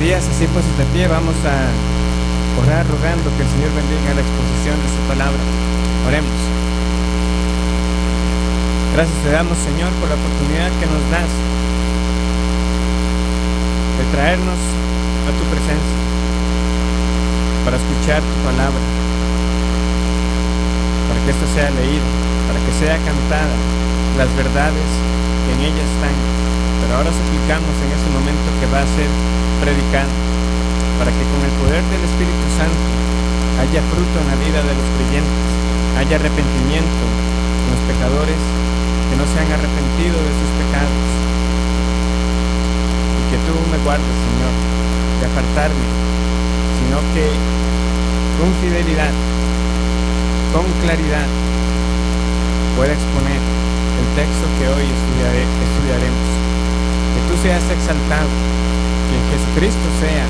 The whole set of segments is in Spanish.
días, así pues de pie, vamos a orar rogando que el Señor bendiga la exposición de su palabra. Oremos. Gracias te damos, Señor, por la oportunidad que nos das de traernos a tu presencia para escuchar tu palabra, para que esto sea leído, para que sea cantada las verdades que en ella están. Pero ahora suplicamos en este momento que va a ser predicado, para que con el poder del Espíritu Santo haya fruto en la vida de los creyentes, haya arrepentimiento en los pecadores que no se han arrepentido de sus pecados, y que tú me guardes, Señor, de apartarme, sino que con fidelidad, con claridad, pueda exponer el texto que hoy estudiaremos. Que tú seas exaltado, que Jesucristo sea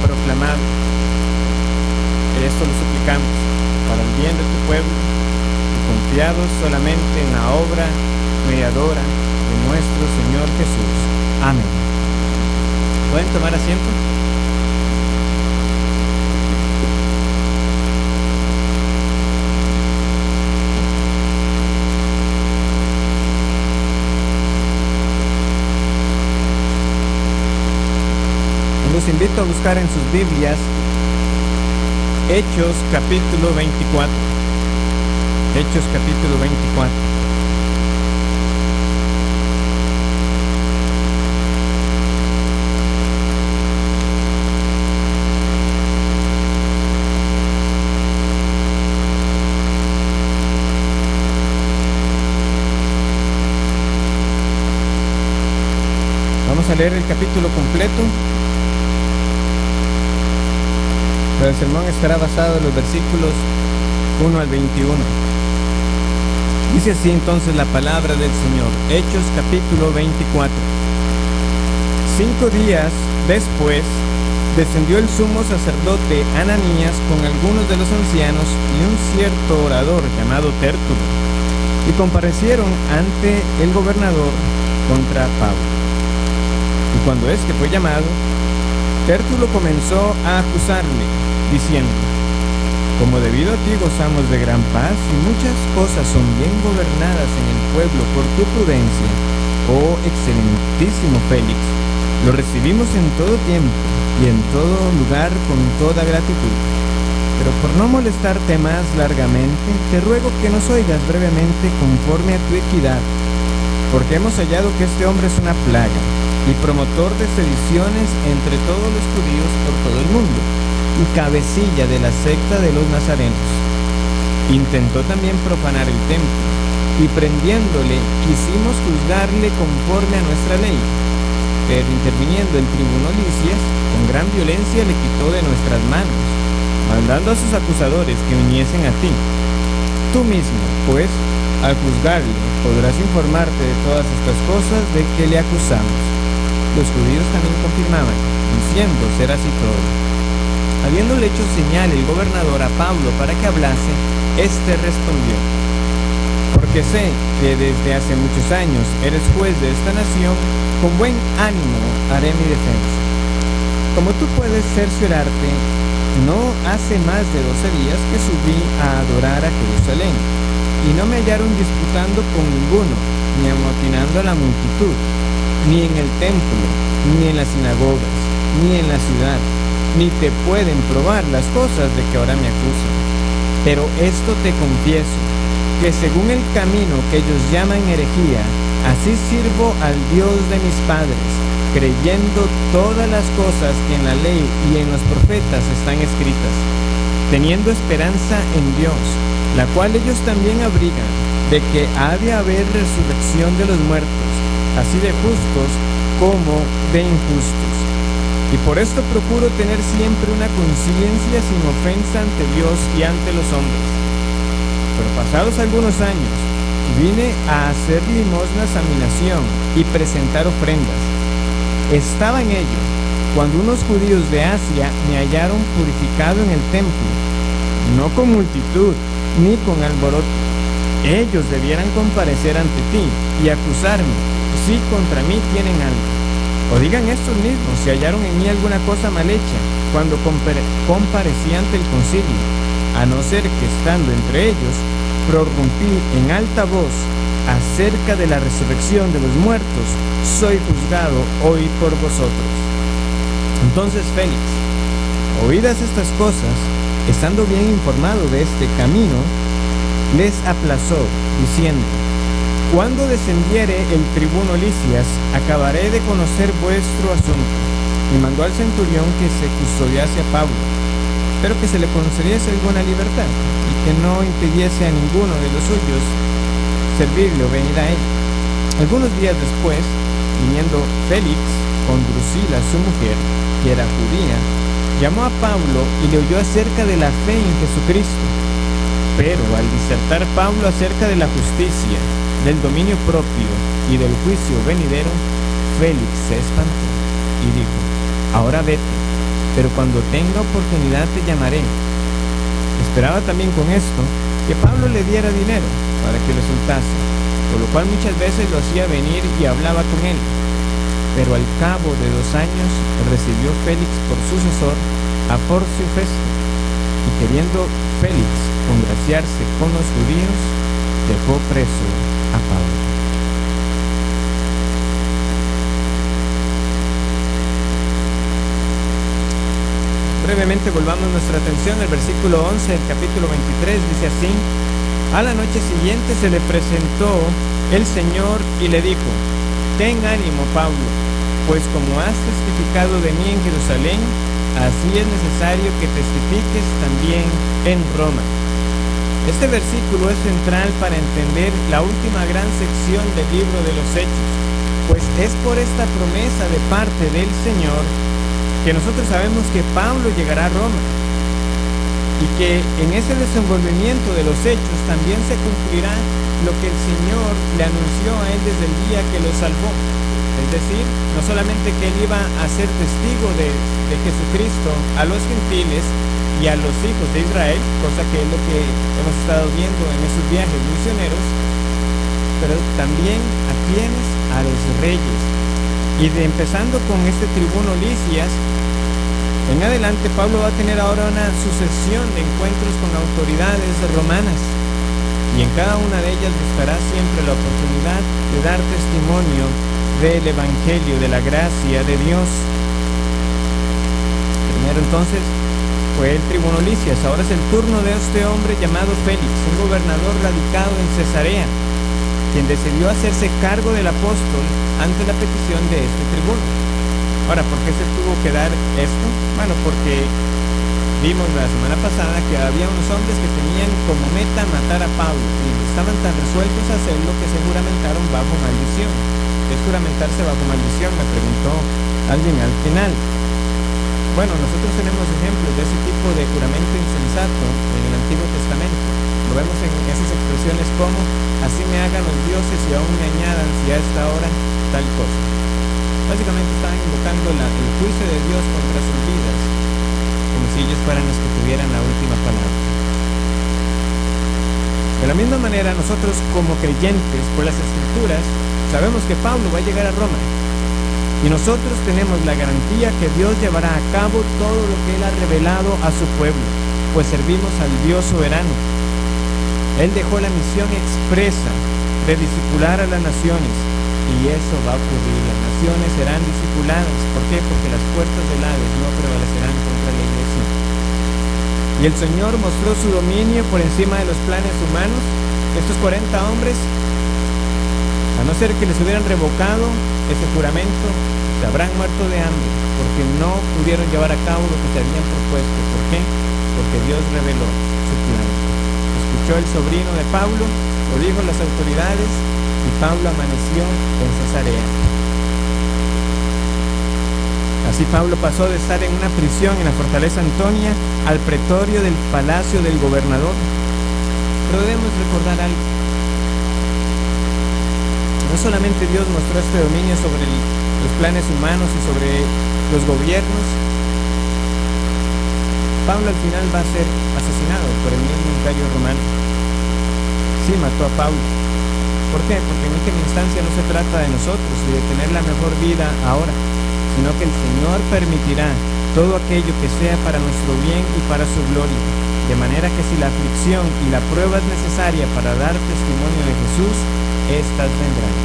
proclamado. Y esto lo suplicamos para el bien de tu pueblo y confiados solamente en la obra mediadora de nuestro Señor Jesús. Amén. ¿Pueden tomar asiento? Los invito a buscar en sus Biblias Hechos capítulo 24. Hechos capítulo 24. Vamos a leer el capítulo completo. Pero el sermón estará basado en los versículos 1 al 21. Dice así entonces la palabra del Señor. Hechos capítulo 24. 5 días después descendió el sumo sacerdote Ananías con algunos de los ancianos y un cierto orador llamado Tértulo, y comparecieron ante el gobernador contra Pablo. Y cuando éste fue llamado, Tértulo comenzó a acusarle, diciendo: como debido a ti gozamos de gran paz y muchas cosas son bien gobernadas en el pueblo por tu prudencia, oh excelentísimo Félix, lo recibimos en todo tiempo y en todo lugar con toda gratitud. Pero por no molestarte más largamente, te ruego que nos oigas brevemente conforme a tu equidad, porque hemos hallado que este hombre es una plaga y promotor de sediciones entre todos los judíos por todo el mundo, y cabecilla de la secta de los nazarenos. Intentó también profanar el templo, y prendiéndole quisimos juzgarle conforme a nuestra ley, pero interviniendo el tribuno Licias, con gran violencia le quitó de nuestras manos, mandando a sus acusadores que viniesen a ti. Tú mismo, pues, al juzgarle, podrás informarte de todas estas cosas de que le acusamos. Los judíos también confirmaban, diciendo ser así todo. Habiéndole hecho señal el gobernador a Pablo para que hablase, éste respondió: porque sé que desde hace muchos años eres juez de esta nación, con buen ánimo haré mi defensa. Como tú puedes cerciorarte, no hace más de 12 días que subí a adorar a Jerusalén, y no me hallaron disputando con ninguno, ni amotinando a la multitud, ni en el templo, ni en las sinagogas, ni en la ciudad, ni te pueden probar las cosas de que ahora me acusan. Pero esto te confieso, que según el camino que ellos llaman herejía, así sirvo al Dios de mis padres, creyendo todas las cosas que en la ley y en los profetas están escritas, teniendo esperanza en Dios, la cual ellos también abrigan, de que ha de haber resurrección de los muertos, así de justos como de injustos. Y por esto procuro tener siempre una conciencia sin ofensa ante Dios y ante los hombres. Pero pasados algunos años, vine a hacer limosnas a mi nación y presentar ofrendas. Estaba en ello cuando unos judíos de Asia me hallaron purificado en el templo, no con multitud ni con alboroto. Ellos debieran comparecer ante ti y acusarme, si contra mí tienen algo. O digan estos mismos si hallaron en mí alguna cosa mal hecha cuando comparecí ante el concilio, a no ser que estando entre ellos prorrumpí en alta voz acerca de la resurrección de los muertos, soy juzgado hoy por vosotros. Entonces Félix, oídas estas cosas, estando bien informado de este camino, les aplazó, diciendo: cuando descendiere el tribuno Lisias, acabaré de conocer vuestro asunto. Y mandó al centurión que se custodiase a Pablo, pero que se le concediese alguna libertad, y que no impidiese a ninguno de los suyos servirle o venir a él. Algunos días después, viniendo Félix con Drusila su mujer, que era judía, llamó a Pablo y le oyó acerca de la fe en Jesucristo. Pero al disertar Pablo acerca de la justicia, del dominio propio y del juicio venidero, Félix se espantó y dijo: ahora vete, pero cuando tenga oportunidad te llamaré. Esperaba también con esto que Pablo le diera dinero para que lo soltase, por lo cual muchas veces lo hacía venir y hablaba con él. Pero al cabo de 2 años recibió Félix por sucesor a Porcio Festo, y queriendo Félix congraciarse con los judíos, dejó preso a Pablo. Brevemente volvamos nuestra atención al versículo 11 del capítulo 23, dice así: a la noche siguiente se le presentó el Señor y le dijo: ten ánimo, Pablo, pues como has testificado de mí en Jerusalén, así es necesario que testifiques también en Roma. Este versículo es central para entender la última gran sección del libro de los Hechos, pues es por esta promesa de parte del Señor que nosotros sabemos que Pablo llegará a Roma, y que en ese desenvolvimiento de los hechos también se cumplirá lo que el Señor le anunció a él desde el día que lo salvó. Es decir, no solamente que él iba a ser testigo de Jesucristo a los gentiles y a los hijos de Israel, cosa que es lo que hemos estado viendo en esos viajes misioneros, pero también a quienes, a los reyes. Y empezando con este tribuno Lisias, en adelante Pablo va a tener ahora una sucesión de encuentros con autoridades romanas, y en cada una de ellas buscará siempre la oportunidad de dar testimonio del Evangelio, de la gracia de Dios. Primero entonces fue el tribuno Lisias, ahora es el turno de este hombre llamado Félix, un gobernador radicado en Cesarea, quien decidió hacerse cargo del apóstol ante la petición de este tribuno. Ahora, ¿por qué se tuvo que dar esto? Bueno, porque vimos la semana pasada que había unos hombres que tenían como meta matar a Pablo, y estaban tan resueltos a hacerlo que se juramentaron bajo maldición. ¿Qué es juramentarse bajo maldición?, me preguntó alguien al final. Bueno, nosotros tenemos ejemplos de ese tipo de juramento insensato en el Antiguo Testamento. Lo vemos en esas expresiones como: así me hagan los dioses y aún me añadan si a esta hora tal cosa. Básicamente estaban invocando el juicio de Dios contra sus vidas, como si ellos fueran los que tuvieran la última palabra. De la misma manera, nosotros como creyentes, por las Escrituras, sabemos que Pablo va a llegar a Roma, y nosotros tenemos la garantía que Dios llevará a cabo todo lo que Él ha revelado a su pueblo, pues servimos al Dios soberano. Él dejó la misión expresa de discipular a las naciones, y eso va a ocurrir. Las naciones serán discipuladas. ¿Por qué? Porque las puertas del Hades no prevalecerán contra la iglesia. Y el Señor mostró su dominio por encima de los planes humanos. Estos 40 hombres, a no ser que les hubieran revocado ese juramento, se habrán muerto de hambre, porque no pudieron llevar a cabo lo que se habían propuesto. ¿Por qué? Porque Dios reveló su plan. Escuchó el sobrino de Pablo, lo dijo las autoridades, y Pablo amaneció en Cesarea. Así Pablo pasó de estar en una prisión en la fortaleza Antonia al pretorio del palacio del gobernador. Pero debemos recordar algo. No solamente Dios mostró este dominio sobre los planes humanos y sobre los gobiernos. Pablo al final va a ser asesinado por el mismo imperio romano. Sí, mató a Pablo. ¿Por qué? Porque en última instancia no se trata de nosotros y de tener la mejor vida ahora, sino que el Señor permitirá todo aquello que sea para nuestro bien y para su gloria, de manera que si la aflicción y la prueba es necesaria para dar testimonio de Jesús, éstas vendrán.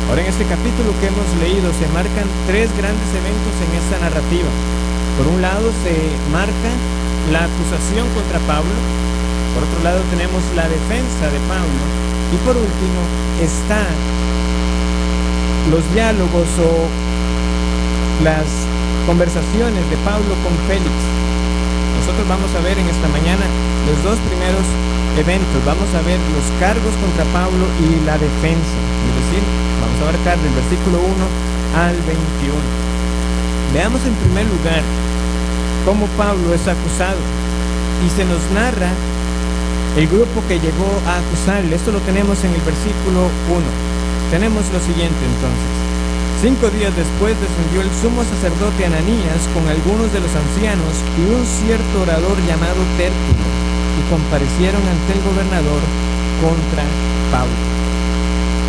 Ahora, en este capítulo que hemos leído se marcan tres grandes eventos en esta narrativa. Por un lado se marca la acusación contra Pablo, por otro lado tenemos la defensa de Pablo, y por último están los diálogos o las conversaciones de Pablo con Félix. Nosotros vamos a ver en esta mañana los dos primeros eventos. Vamos a ver los cargos contra Pablo y la defensa. Es decir, vamos a abarcar del versículo 1 al 21. Veamos en primer lugar cómo Pablo es acusado. Y se nos narra el grupo que llegó a acusarle. Esto lo tenemos en el versículo 1. Tenemos lo siguiente entonces. 5 días después descendió el sumo sacerdote Ananías con algunos de los ancianos y un cierto orador llamado Tértulo, y comparecieron ante el gobernador contra Pablo.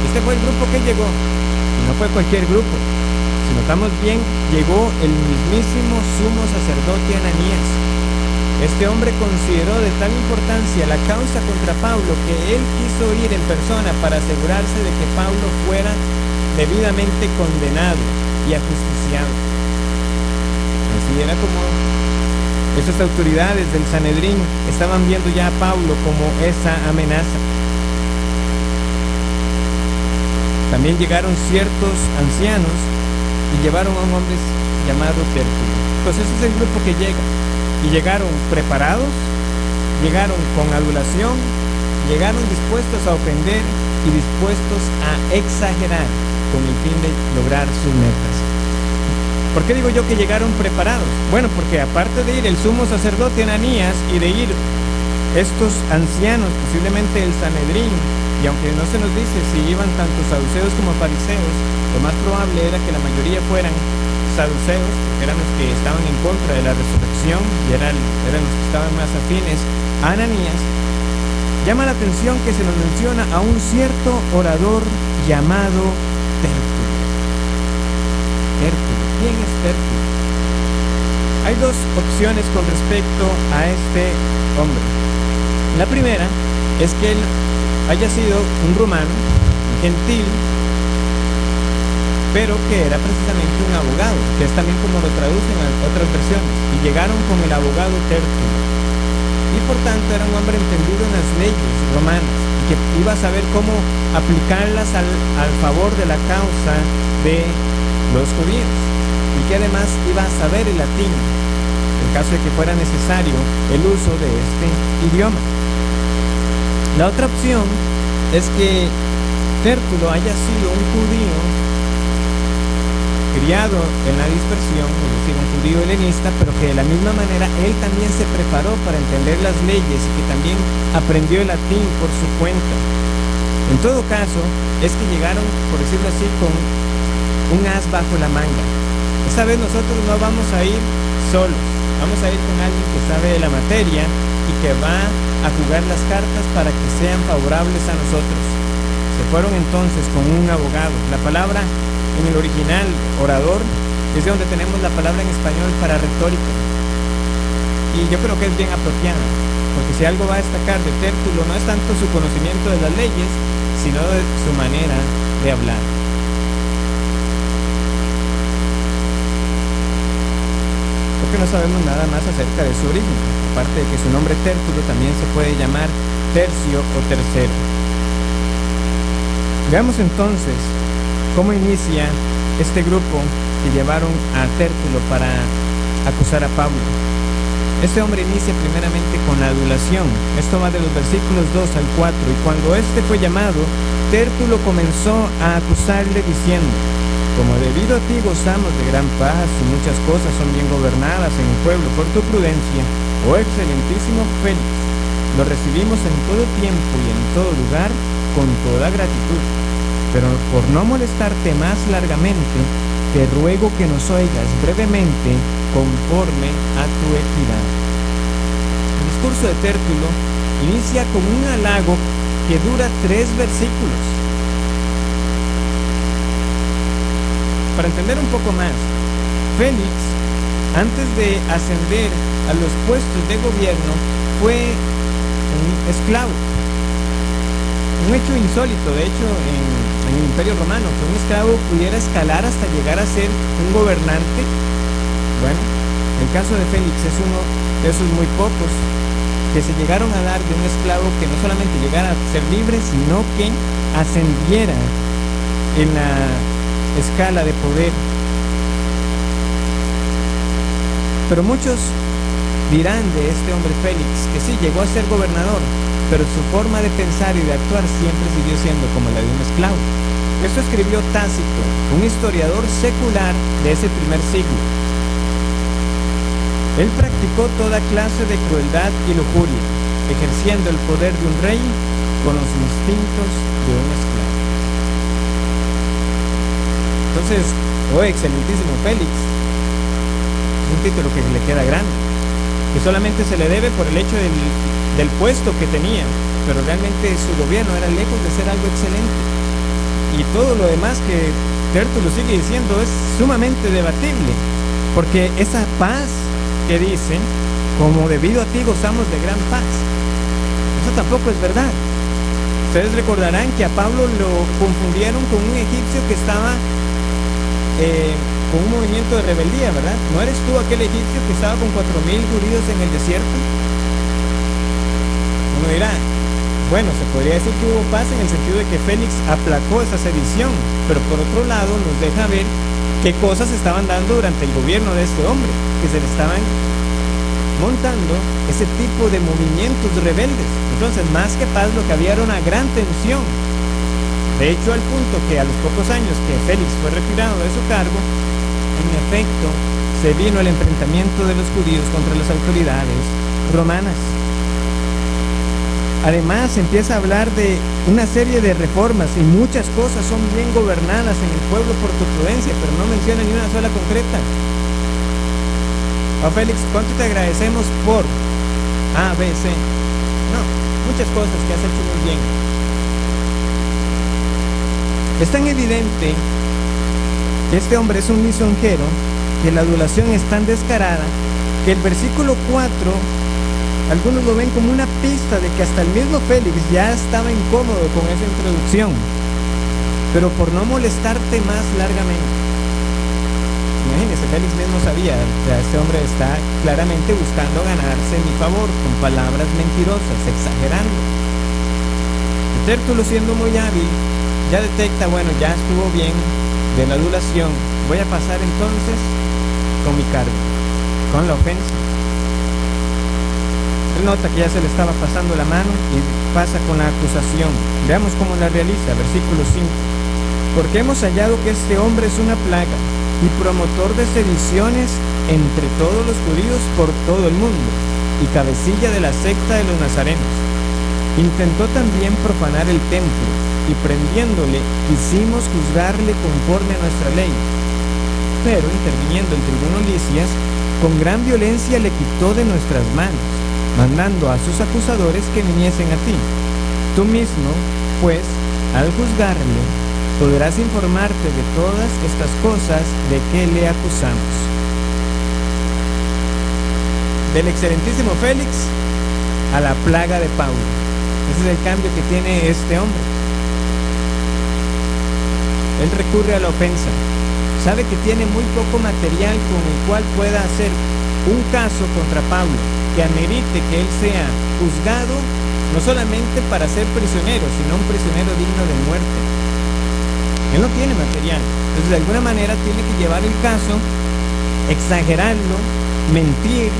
Este fue el grupo que llegó, y no fue cualquier grupo. Si notamos bien, llegó el mismísimo sumo sacerdote Ananías. Este hombre consideró de tal importancia la causa contra Pablo que él quiso ir en persona para asegurarse de que Pablo fuera debidamente condenado y ajusticiado. Así era como esas autoridades del Sanedrín estaban viendo ya a Pablo como esa amenaza. También llegaron ciertos ancianos y llevaron a un hombre llamado Tértulo. Pues ese es el grupo que llega. Y llegaron preparados, llegaron con adulación, llegaron dispuestos a ofender y dispuestos a exagerar con el fin de lograr sus metas. ¿Por qué digo yo que llegaron preparados? Bueno, porque aparte de ir el sumo sacerdote Ananías y de ir estos ancianos, posiblemente el Sanedrín, y aunque no se nos dice si iban tanto saduceos como fariseos, lo más probable era que la mayoría fueran saduceos, que eran los que estaban en contra de la resurrección y eran los que estaban más afines a Ananías. Llama la atención que se nos menciona a un cierto orador llamado Tértulo. ¿Quién es Tértulo? Hay dos opciones con respecto a este hombre. La primera es que él haya sido un romano, un gentil, pero que era precisamente un abogado, que es también como lo traducen en otras versiones, y llegaron con el abogado Tértulo, y por tanto era un hombre entendido en las leyes romanas, y que iba a saber cómo aplicarlas al favor de la causa de los judíos, y que además iba a saber el latín, en caso de que fuera necesario el uso de este idioma. La otra opción es que Tértulo haya sido un judío criado en la dispersión, es decir, un judío helenista, pero que de la misma manera él también se preparó para entender las leyes y que también aprendió el latín por su cuenta. En todo caso, es que llegaron, por decirlo así, con un as bajo la manga. Esta vez nosotros no vamos a ir solos, vamos a ir con alguien que sabe de la materia y que va a jugar las cartas para que sean favorables a nosotros. Se fueron entonces con un abogado. La palabra en el original, orador, es de donde tenemos la palabra en español para retórica. Y yo creo que es bien apropiada, porque si algo va a destacar de Tértulo no es tanto su conocimiento de las leyes, sino de su manera de hablar. Porque no sabemos nada más acerca de su origen, aparte de que su nombre Tértulo también se puede llamar tercio o tercero. Veamos entonces cómo inicia este grupo que llevaron a Tértulo para acusar a Pablo. Este hombre inicia primeramente con la adulación. Esto va de los versículos 2 al 4. Y cuando este fue llamado, Tértulo comenzó a acusarle diciendo: como debido a ti gozamos de gran paz y muchas cosas son bien gobernadas en el pueblo por tu prudencia, oh excelentísimo Félix, lo recibimos en todo tiempo y en todo lugar con toda gratitud. Pero por no molestarte más largamente, te ruego que nos oigas brevemente conforme a tu equidad. El discurso de Tértulo inicia con un halago que dura 3 versículos. para entender un poco más, Félix, antes de ascender a los puestos de gobierno, fue un esclavo. Un hecho insólito, de hecho, en el Imperio Romano, que un esclavo pudiera escalar hasta llegar a ser un gobernante. Bueno, el caso de Félix es uno de esos muy pocos que se llegaron a dar de un esclavo que no solamente llegara a ser libre, sino que ascendiera en la escala de poder. Pero muchos dirán de este hombre Félix que sí, llegó a ser gobernador, pero su forma de pensar y de actuar siempre siguió siendo como la de un esclavo. Esto escribió Tácito, un historiador secular de ese primer siglo. Él practicó toda clase de crueldad y lujuria, ejerciendo el poder de un rey con los instintos de un esclavo. Entonces, excelentísimo Félix, es un título que le queda grande, que solamente se le debe por el hecho del puesto que tenía, pero realmente su gobierno era lejos de ser algo excelente. Y todo lo demás que Tértulo sigue diciendo es sumamente debatible, porque esa paz que dice, como debido a ti gozamos de gran paz, eso tampoco es verdad. Ustedes recordarán que a Pablo lo confundieron con un egipcio que estaba con un movimiento de rebeldía, ¿verdad? ¿No eres tú aquel egipcio que estaba con 4,000 judíos en el desierto? Uno dirá, bueno, se podría decir que hubo paz en el sentido de que Félix aplacó esa sedición, pero por otro lado nos deja ver qué cosas estaban dando durante el gobierno de este hombre, que se le estaban montando ese tipo de movimientos rebeldes. Entonces, más que paz, lo que había era una gran tensión. De hecho, al punto que a los pocos años que Félix fue retirado de su cargo, en efecto, se vino el enfrentamiento de los judíos contra las autoridades romanas. Además, empieza a hablar de una serie de reformas y muchas cosas son bien gobernadas en el pueblo por tu prudencia, pero no menciona ni una sola concreta. Oh Félix, ¿cuánto te agradecemos por A, B, C? No, muchas cosas que has hecho muy bien. Es tan evidente que este hombre es un lisonjero, que la adulación es tan descarada, que el versículo 4, algunos lo ven como una pista de que hasta el mismo Félix ya estaba incómodo con esa introducción, pero por no molestarte más largamente. Imagínense, Félix mismo sabía, este hombre está claramente buscando ganarse mi favor con palabras mentirosas, exagerando. Y Tértulo, siendo muy hábil, ya detecta, bueno, ya estuvo bien de la adulación, voy a pasar entonces con mi cargo, con la ofensa. Él nota que ya se le estaba pasando la mano y pasa con la acusación. Veamos cómo la realiza, versículo 5. Porque hemos hallado que este hombre es una plaga y promotor de sediciones entre todos los judíos por todo el mundo, y cabecilla de la secta de los nazarenos. Intentó también profanar el templo, y prendiéndole quisimos juzgarle conforme a nuestra ley. Pero interviniendo el tribuno Licias, con gran violencia le quitó de nuestras manos, mandando a sus acusadores que viniesen a ti. Tú mismo, pues, al juzgarle, podrás informarte de todas estas cosas de que le acusamos. Del excelentísimo Félix a la plaga de Pablo. Ese es el cambio que tiene este hombre. Él recurre a la ofensa. Sabe que tiene muy poco material con el cual pueda hacer un caso contra Pablo que amerite que él sea juzgado, no solamente para ser prisionero, sino un prisionero digno de muerte. Él no tiene material. Entonces, de alguna manera tiene que llevar el caso, exagerarlo, mentir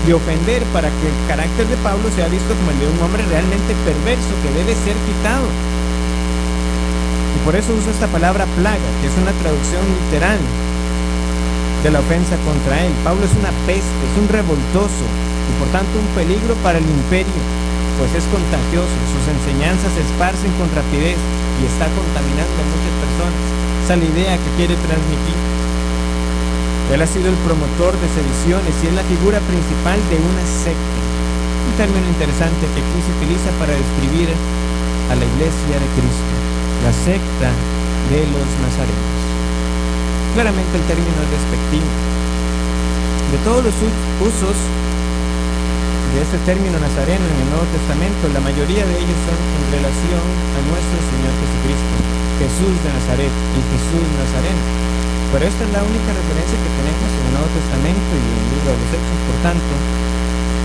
y ofender para que el carácter de Pablo sea visto como el de un hombre realmente perverso que debe ser quitado. Y por eso usa esta palabra plaga, que es una traducción literal de la ofensa contra él. Pablo es una peste, es un revoltoso y por tanto un peligro para el imperio, pues es contagioso, sus enseñanzas se esparcen con rapidez y está contaminando a muchas personas. Esa es la idea que quiere transmitir. Él ha sido el promotor de sediciones y es la figura principal de una secta. Un término interesante que aquí se utiliza para describir a la iglesia de Cristo, la secta de los nazarenos. Claramente el término es despectivo. De todos los usos de este término nazareno en el Nuevo Testamento, la mayoría de ellos son en relación a nuestro Señor Jesucristo, Jesús de Nazaret y Jesús Nazareno. Pero esta es la única referencia que tenemos en el Nuevo Testamento y en el libro de los Hechos, por tanto,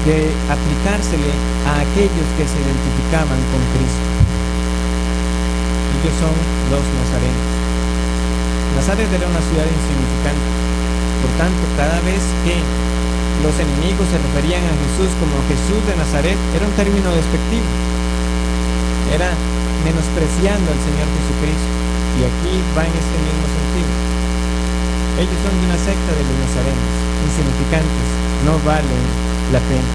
de aplicársele a aquellos que se identificaban con Cristo. Ellos son los nazarenos. Nazaret era una ciudad insignificante. Por tanto, cada vez que los enemigos se referían a Jesús como Jesús de Nazaret, era un término despectivo. Era menospreciando al Señor Jesucristo. Y aquí va en este mismo sentido. Ellos son de una secta de los nazarenos, insignificantes, no valen la pena.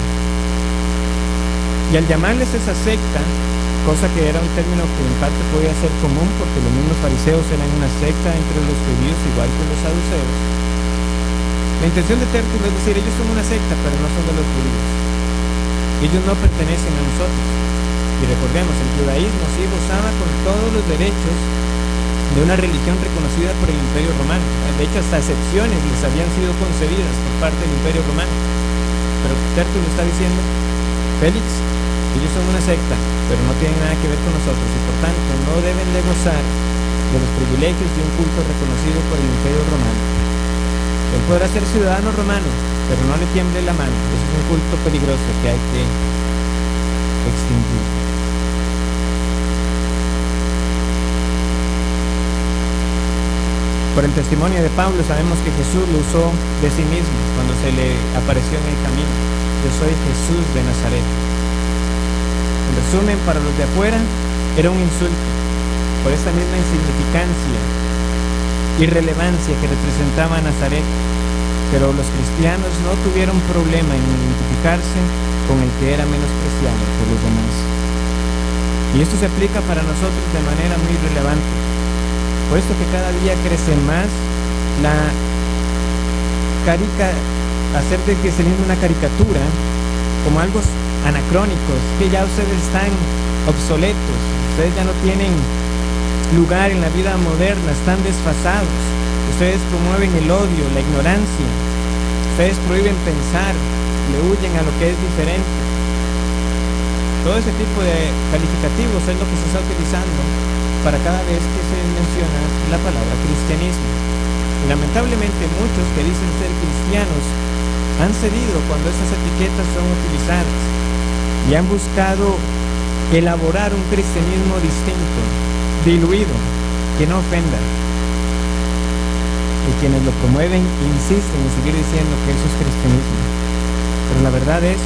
Y al llamarles esa secta, cosa que era un término que en parte podía ser común porque los mismos fariseos eran una secta entre los judíos igual que los saduceos, la intención de Tértulo es decir, ellos son una secta pero no son de los judíos, ellos no pertenecen a nosotros. Y recordemos, el judaísmo sí gozaba con todos los derechos de una religión reconocida por el Imperio Romano. De hecho, hasta excepciones les habían sido concedidas por parte del Imperio Romano. Pero Tértulo está diciendo, Félix, ellos son una secta, pero no tienen nada que ver con nosotros y por tanto no deben de gozar de los privilegios de un culto reconocido por el Imperio Romano. Él podrá ser ciudadano romano, pero no le tiemble la mano. Ese es un culto peligroso que hay que extinguir. Por el testimonio de Pablo sabemos que Jesús lo usó de sí mismo cuando se le apareció en el camino. Yo soy Jesús de Nazaret. En resumen, para los de afuera era un insulto por esta misma insignificancia, irrelevancia que representaba a Nazaret, pero los cristianos no tuvieron problema en identificarse con el que era menospreciado por los demás. Y esto se aplica para nosotros de manera muy relevante, puesto que cada día crece más hacer de que se lindo una caricatura como algo anacrónicos, que ya ustedes están obsoletos, ustedes ya no tienen lugar en la vida moderna, están desfasados, ustedes promueven el odio, la ignorancia, ustedes prohíben pensar, le huyen a lo que es diferente. Todo ese tipo de calificativos es lo que se está utilizando para cada vez que se menciona la palabra cristianismo. Y lamentablemente muchos que dicen ser cristianos han cedido cuando esas etiquetas son utilizadas y han buscado elaborar un cristianismo distinto, diluido, que no ofenda. Y quienes lo promueven insisten en seguir diciendo que eso es cristianismo. Pero la verdad es,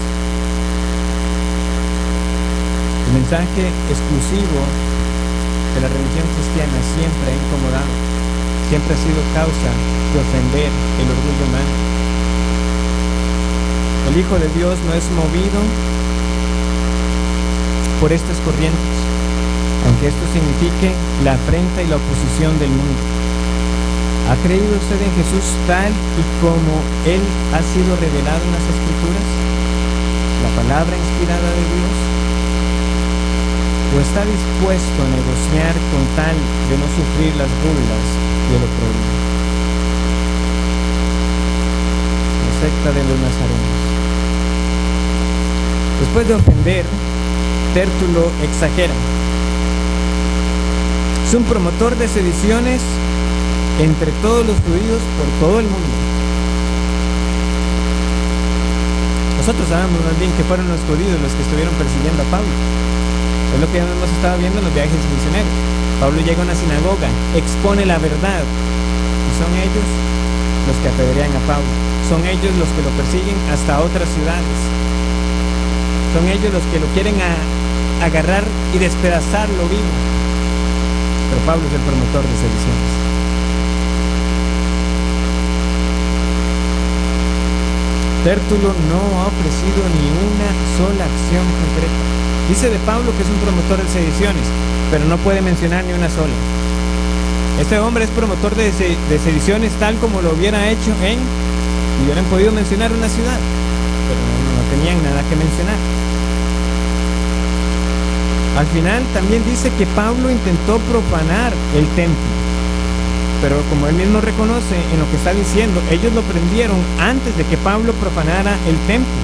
el mensaje exclusivo de la religión cristiana siempre ha incomodado, siempre ha sido causa de ofender el orgullo humano. El Hijo de Dios no es movido por estas corrientes, aunque esto signifique la afrenta y la oposición del mundo. ¿Ha creído usted en Jesús tal y como Él ha sido revelado en las Escrituras? ¿La palabra inspirada de Dios? ¿O está dispuesto a negociar con tal de no sufrir las burlas del oprobio? La secta de los nazarenos. Después de ofender, Tértulo exagera. Es un promotor de sediciones entre todos los judíos por todo el mundo. Nosotros sabemos más bien que fueron los judíos los que estuvieron persiguiendo a Pablo. Es lo que hemos estado viendo en los viajes misioneros. Pablo llega a una sinagoga, expone la verdad, y son ellos los que apedrean a Pablo. Son ellos los que lo persiguen hasta otras ciudades. Son ellos los que lo quieren agarrar y despedazarlo vivo. Pero Pablo es el promotor de sediciones. Tértulo no ha ofrecido ni una sola acción concreta. Dice de Pablo que es un promotor de sediciones, pero no puede mencionar ni una sola. Este hombre es promotor de sediciones tal como lo hubiera hecho y hubieran podido mencionar una ciudad, pero no tenían nada que mencionar. Al final también dice que Pablo intentó profanar el templo. Pero como él mismo reconoce en lo que está diciendo, ellos lo prendieron antes de que Pablo profanara el templo.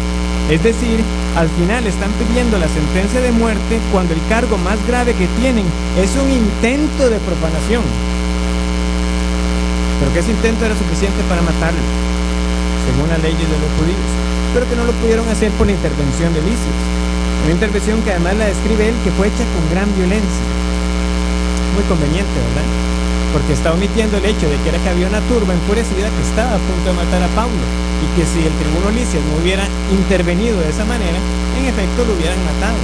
Es decir, al final están pidiendo la sentencia de muerte cuando el cargo más grave que tienen es un intento de profanación. Pero que ese intento era suficiente para matarlo, según las leyes de los judíos, pero que no lo pudieron hacer por la intervención de Lisias. Una intervención que además la describe él que fue hecha con gran violencia. Muy conveniente, ¿verdad? Porque está omitiendo el hecho de que era que había una turba enfurecida que estaba a punto de matar a Pablo, y que si el tribuno Lisias no hubiera intervenido de esa manera, en efecto lo hubieran matado.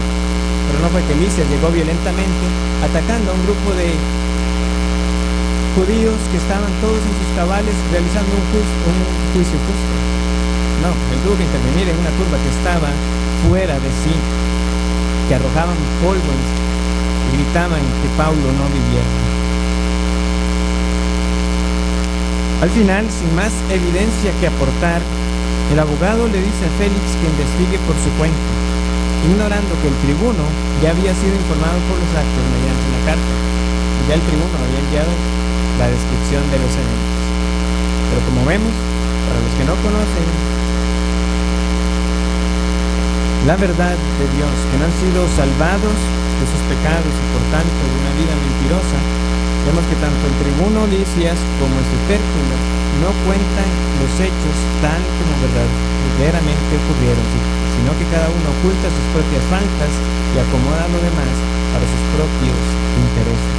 Pero no fue que Lisias llegó violentamente atacando a un grupo de judíos que estaban todos en sus cabales realizando un juicio justo. No, él tuvo que intervenir en una turba que estaba fuera de sí, que arrojaban polvo y gritaban que Pablo no viviera. Al final, sin más evidencia que aportar, el abogado le dice a Félix que investigue por su cuenta, ignorando que el tribuno ya había sido informado por los actos mediante la carta, y ya el tribuno había enviado la descripción de los eventos. Pero como vemos, para los que no conocen la verdad de Dios, que no han sido salvados de sus pecados y por tanto de una vida mentirosa, vemos que tanto el tribuno Lisias como este Tértulo no cuentan los hechos tal como verdaderamente ocurrieron, sino que cada uno oculta sus propias faltas y acomoda lo demás para sus propios intereses.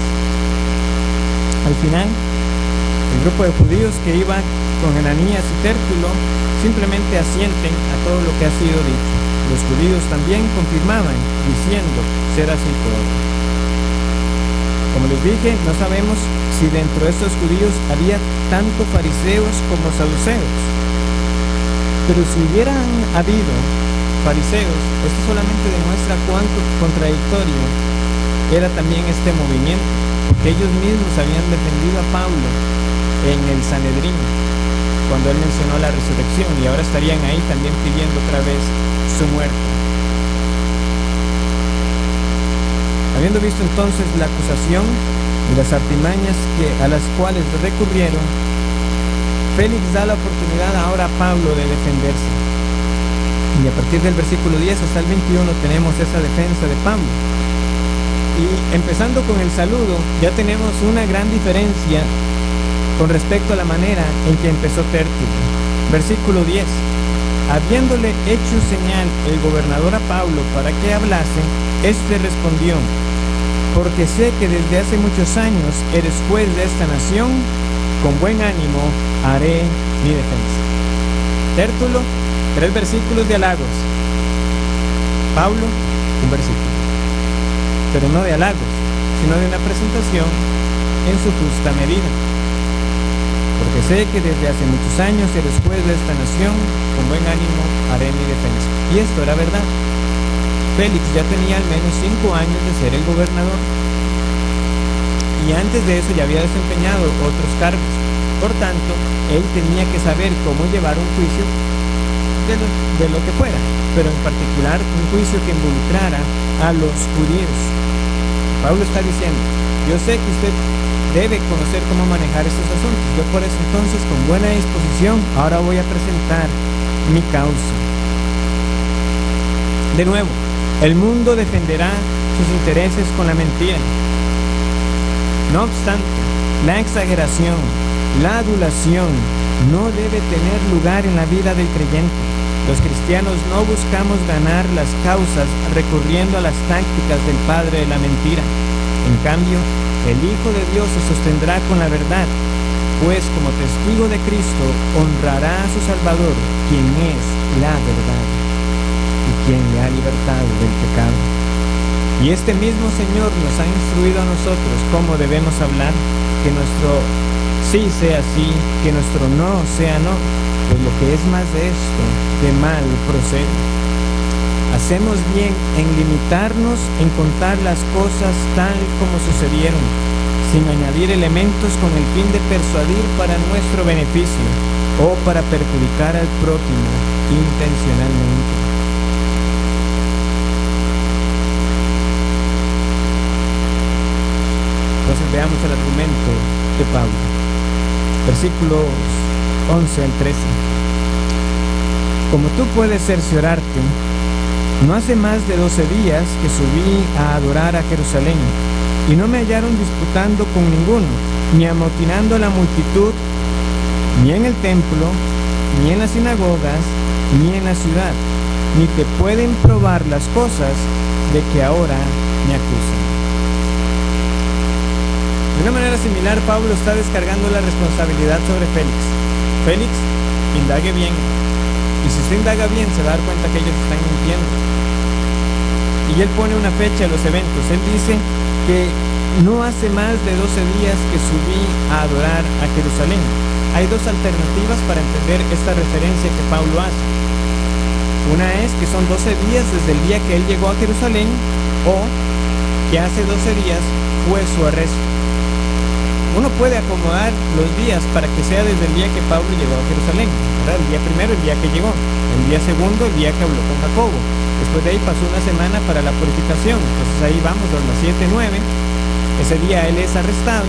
Al final, el grupo de judíos que iba con Ananías y Tértulo simplemente asienten a todo lo que ha sido dicho. Los judíos también confirmaban, diciendo ser así todo. Como les dije, no sabemos si dentro de estos judíos había tanto fariseos como saduceos. Pero si hubieran habido fariseos, esto solamente demuestra cuánto contradictorio era también este movimiento, porque ellos mismos habían defendido a Pablo en el Sanedrín cuando él mencionó la resurrección, y ahora estarían ahí también pidiendo otra vez su muerte. Habiendo visto entonces la acusación y las artimañas a las cuales recurrieron, Félix da la oportunidad ahora a Pablo de defenderse. Y a partir del versículo 10 hasta el 21 tenemos esa defensa de Pablo. Y empezando con el saludo, ya tenemos una gran diferencia con respecto a la manera en que empezó Tértulo. Versículo 10. Habiéndole hecho señal el gobernador a Pablo para que hablase, éste respondió: porque sé que desde hace muchos años eres juez de esta nación, con buen ánimo haré mi defensa. Tértulo, 3 versículos de halagos. Pablo, un versículo. Pero no de halagos, sino de una presentación en su justa medida. Porque sé que desde hace muchos años eres juez de esta nación, con buen ánimo haré mi defensa. Y esto era verdad. Félix ya tenía al menos 5 años de ser el gobernador, y antes de eso ya había desempeñado otros cargos. Por tanto, él tenía que saber cómo llevar un juicio de lo que fuera, pero en particular un juicio que involucrara a los judíos. Pablo está diciendo: yo sé que usted debe conocer cómo manejar estos asuntos. Yo por eso entonces, con buena disposición, ahora voy a presentar mi causa. De nuevo, el mundo defenderá sus intereses con la mentira. No obstante, la exageración, la adulación no debe tener lugar en la vida del creyente. Los cristianos no buscamos ganar las causas recurriendo a las tácticas del padre de la mentira. En cambio, el Hijo de Dios se sostendrá con la verdad, pues como testigo de Cristo honrará a su Salvador, quien es la verdad y quien le ha libertado del pecado. Y este mismo Señor nos ha instruido a nosotros cómo debemos hablar, que nuestro sí sea sí, que nuestro no sea no, pues lo que es más de esto, de mal procede. Hacemos bien en limitarnos en contar las cosas tal como sucedieron, sin añadir elementos con el fin de persuadir para nuestro beneficio o para perjudicar al prójimo intencionalmente. Entonces veamos el argumento de Pablo. versículos 11 al 13. Como tú puedes cerciorarte, no hace más de 12 días que subí a adorar a Jerusalén, y no me hallaron disputando con ninguno, ni amotinando a la multitud, ni en el templo, ni en las sinagogas, ni en la ciudad, ni te pueden probar las cosas de que ahora me acusan. De una manera similar, Pablo está descargando la responsabilidad sobre Félix. Félix, indague bien. Y si usted indaga bien, se va a dar cuenta que ellos están mintiendo. Y él pone una fecha a los eventos. Él dice que no hace más de 12 días que subí a adorar a Jerusalén. Hay dos alternativas para entender esta referencia que Pablo hace. Una es que son 12 días desde el día que él llegó a Jerusalén, o que hace 12 días fue su arresto. Uno puede acomodar los días para que sea desde el día que Pablo llegó a Jerusalén, ¿verdad? El día primero, el día que llegó; el día segundo, el día que habló con Jacobo. Después de ahí pasó una semana para la purificación. Entonces ahí vamos a las 7-9. Ese día él es arrestado,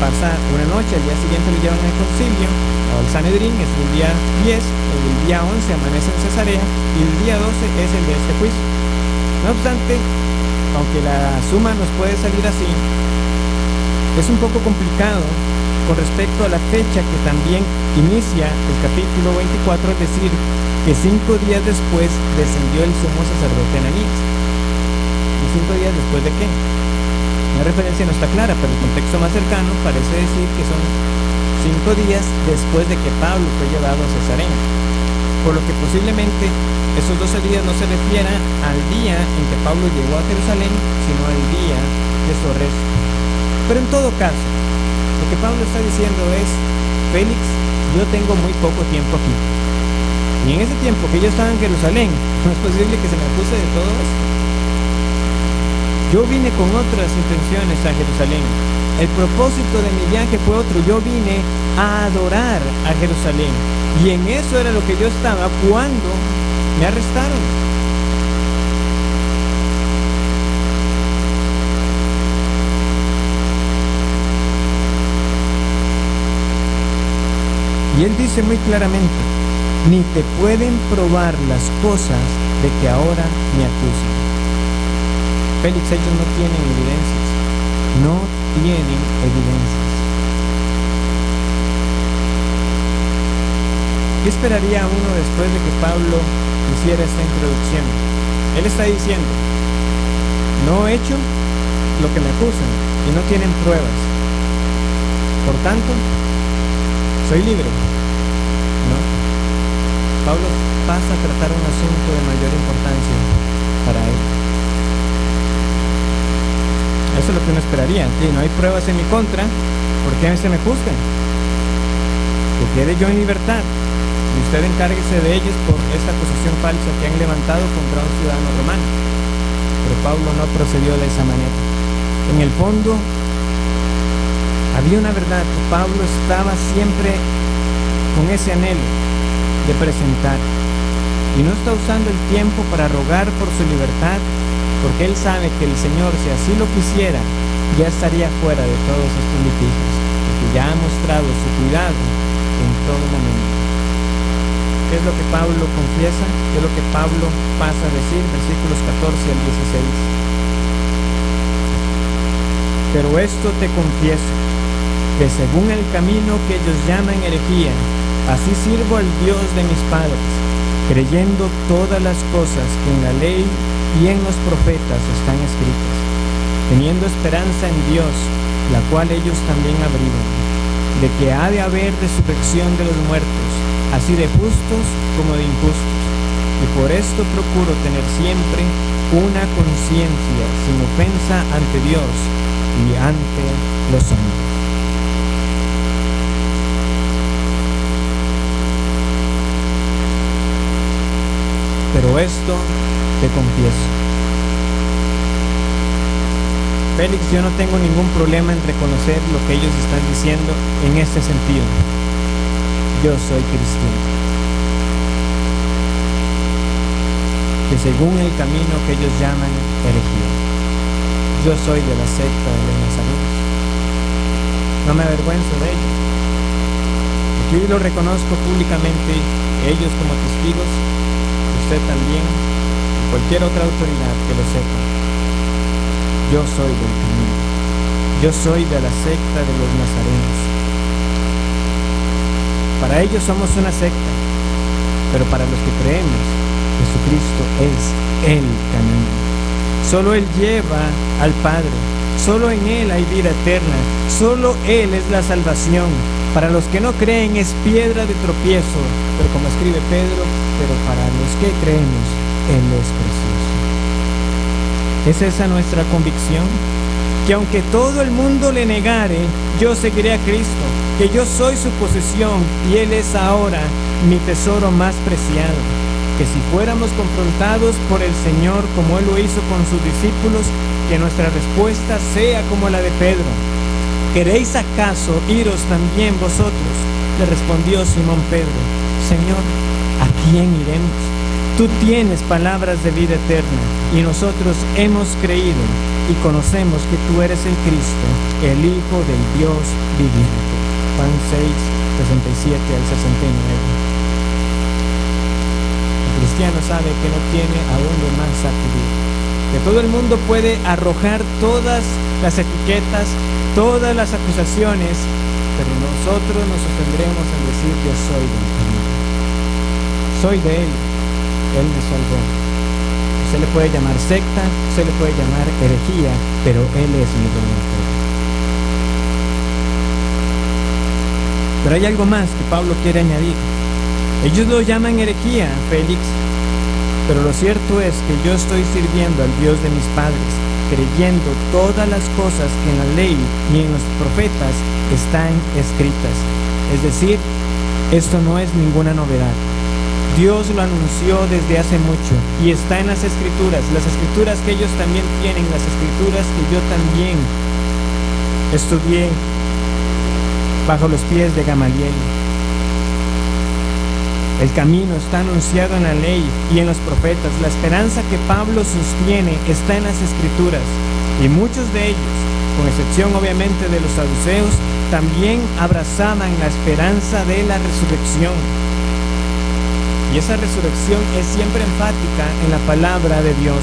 pasa una noche, al día siguiente lo llevan al concilio o al Sanedrín, es el día 10, el día 11 amanece en Cesarea, y el día 12 es el de este juicio. No obstante, aunque la suma nos puede salir así, es un poco complicado con respecto a la fecha que también inicia el capítulo 24, es decir, que 5 días después descendió el sumo sacerdote Ananías. ¿Y 5 días después de qué? La referencia no está clara, pero el contexto más cercano parece decir que son 5 días después de que Pablo fue llevado a Cesarea. Por lo que posiblemente esos 12 días no se refieran al día en que Pablo llegó a Jerusalén, sino al día de su arresto. Pero en todo caso, lo que Pablo está diciendo es: Félix, yo tengo muy poco tiempo aquí. Y en ese tiempo que yo estaba en Jerusalén, no es posible que se me acuse de todo esto. Yo vine con otras intenciones a Jerusalén. El propósito de mi viaje fue otro. Yo vine a adorar a Jerusalén. Y en eso era lo que yo estaba cuando me arrestaron. Y él dice muy claramente: ni te pueden probar las cosas de que ahora me acusan. Félix, ellos no tienen evidencias. No tienen evidencias. ¿Qué esperaría uno después de que Pablo hiciera esta introducción? Él está diciendo: no he hecho lo que me acusan y no tienen pruebas. Por tanto, soy libre. No. Pablo pasa a tratar un asunto de mayor importancia para él. Eso es lo que uno esperaría. Sí, no hay pruebas en mi contra, ¿por qué se me juzgan? Que quede yo en libertad y usted encárguese de ellos por esta acusación falsa que han levantado contra un ciudadano romano. Pero Pablo no procedió de esa manera. En el fondo, había una verdad que Pablo estaba siempre con ese anhelo de presentar, y no está usando el tiempo para rogar por su libertad, porque él sabe que el Señor, si así lo quisiera, ya estaría fuera de todos estos litigios, porque ya ha mostrado su cuidado en todo momento. ¿Qué es lo que Pablo confiesa? ¿Qué es lo que Pablo pasa a decir? Versículos 14 al 16. Pero esto te confieso, que según el camino que ellos llaman herejía, así sirvo al Dios de mis padres, creyendo todas las cosas que en la ley y en los profetas están escritas, teniendo esperanza en Dios, la cual ellos también abrigan, de que ha de haber resurrección de los muertos, así de justos como de injustos. Y por esto procuro tener siempre una conciencia sin ofensa ante Dios y ante los hombres. Pero esto te confieso. Félix, yo no tengo ningún problema en reconocer lo que ellos están diciendo en este sentido. Yo soy cristiano. Que según el camino que ellos llaman herejía, yo soy de la secta de los nazarenos. No me avergüenzo de ellos. y lo reconozco públicamente, ellos como testigos, usted también, y cualquier otra autoridad que lo sepa. Yo soy del camino, yo soy de la secta de los nazarenos. Para ellos somos una secta, pero para los que creemos, Jesucristo es el camino. Solo Él lleva al Padre, solo en Él hay vida eterna, solo Él es la salvación. Para los que no creen es piedra de tropiezo, pero como escribe Pedro, pero para los que creemos, Él es precioso. ¿Es esa nuestra convicción? Que aunque todo el mundo le negare, yo seguiré a Cristo, que yo soy su posesión y Él es ahora mi tesoro más preciado. Que si fuéramos confrontados por el Señor como Él lo hizo con sus discípulos, que nuestra respuesta sea como la de Pedro. ¿Queréis acaso iros también vosotros? Le respondió Simón Pedro, Señor, ¿a quién iremos? Tú tienes palabras de vida eterna, y nosotros hemos creído y conocemos que tú eres el Cristo, el Hijo del Dios viviente. Juan 6, 67 al 69. El cristiano sabe que no tiene a dónde más acudir, que todo el mundo puede arrojar todas las etiquetas, todas las acusaciones, pero nosotros nos sostendremos en decir yo soy del camino, soy de Él, Él me salvó. Se le puede llamar secta, se le puede llamar herejía, pero Él es mi redentor. Pero hay algo más que Pablo quiere añadir. Ellos lo llaman herejía, Félix, pero lo cierto es que yo estoy sirviendo al Dios de mis padres, creyendo todas las cosas que en la ley y en los profetas están escritas. Es decir, esto no es ninguna novedad. Dios lo anunció desde hace mucho y está en las escrituras que ellos también tienen, las escrituras que yo también estudié bajo los pies de Gamaliel. El camino está anunciado en la ley y en los profetas. La esperanza que Pablo sostiene está en las escrituras, y muchos de ellos, con excepción obviamente de los saduceos, también abrazaban la esperanza de la resurrección. Y esa resurrección es siempre enfática en la palabra de Dios.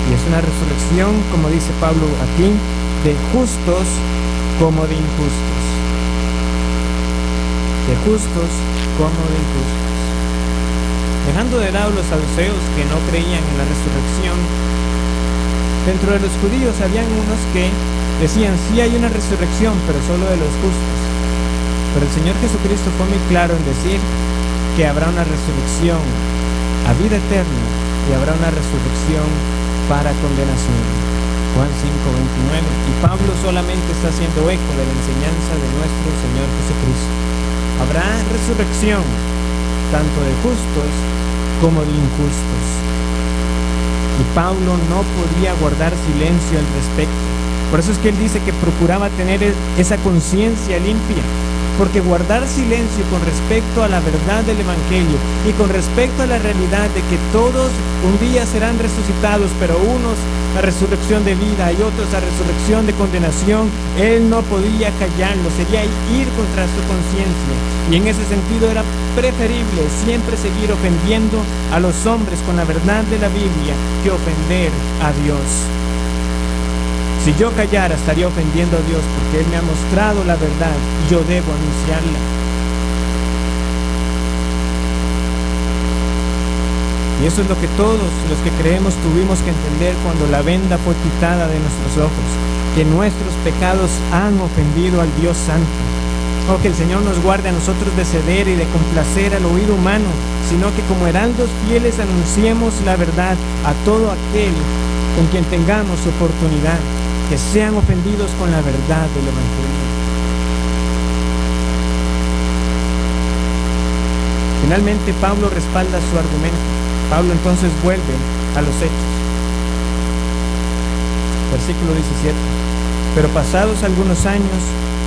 Y es una resurrección, como dice Pablo aquí, de justos como de injustos. De justos como de injustos. Dejando de lado los saduceos que no creían en la resurrección, dentro de los judíos habían unos que decían sí hay una resurrección, pero solo de los justos. Pero el Señor Jesucristo fue muy claro en decir que habrá una resurrección a vida eterna y habrá una resurrección para condenación. Juan 5:29. Y Pablo solamente está haciendo eco de la enseñanza de nuestro Señor Jesucristo. Habrá resurrección tanto de justos como de injustos. Y Pablo no podía guardar silencio al respecto. Por eso es que él dice que procuraba tener esa conciencia limpia, porque guardar silencio con respecto a la verdad del Evangelio y con respecto a la realidad de que todos un día serán resucitados, pero unos a resurrección de vida y otros a resurrección de condenación, él no podía callarlo, sería ir contra su conciencia. Y en ese sentido era preferible siempre seguir ofendiendo a los hombres con la verdad de la Biblia que ofender a Dios. Si yo callara, estaría ofendiendo a Dios, porque Él me ha mostrado la verdad y yo debo anunciarla. Y eso es lo que todos los que creemos tuvimos que entender cuando la venda fue quitada de nuestros ojos, que nuestros pecados han ofendido al Dios Santo. Oh, que el Señor nos guarde a nosotros de ceder y de complacer al oído humano, sino que como heraldos fieles anunciemos la verdad a todo aquel con quien tengamos oportunidad, que sean ofendidos con la verdad del Evangelio. Finalmente Pablo respalda su argumento. Pablo entonces vuelve a los hechos. Versículo 17. Pero pasados algunos años